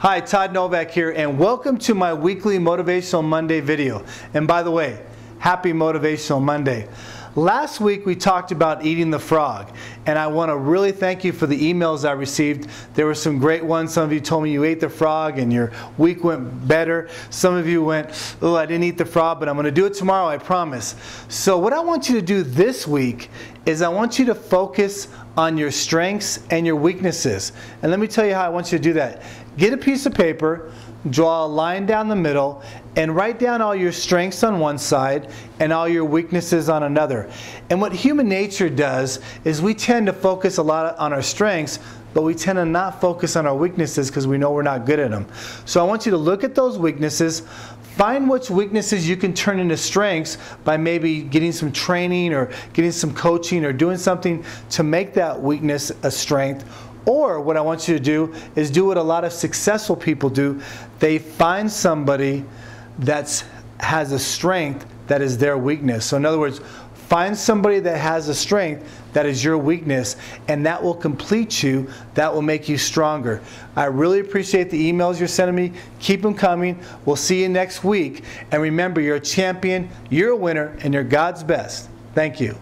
Hi, Todd Novak here, and welcome to my weekly Motivational Monday video. And by the way, happy Motivational Monday. Last week we talked about eating the frog, and I want to really thank you for the emails I received. There were some great ones. Some of you told me you ate the frog and your week went better. Some of you went, oh, I didn't eat the frog, but I'm going to do it tomorrow, I promise. So what I want you to do this week is I want you to focus on your strengths and your weaknesses. And let me tell you how I want you to do that. Get a piece of paper, draw a line down the middle, and write down all your strengths on one side and all your weaknesses on another. And what human nature does is we tend to focus a lot on our strengths, but we tend to not focus on our weaknesses because we know we're not good at them. So I want you to look at those weaknesses, find which weaknesses you can turn into strengths by maybe getting some training or getting some coaching or doing something to make that weakness a strength. Or what I want you to do is do what a lot of successful people do. They find somebody that has a strength that is their weakness. So in other words, find somebody that has a strength that is your weakness, and that will complete you. That will make you stronger. I really appreciate the emails you're sending me. Keep them coming. We'll see you next week. And remember, you're a champion, you're a winner, and you're God's best. Thank you.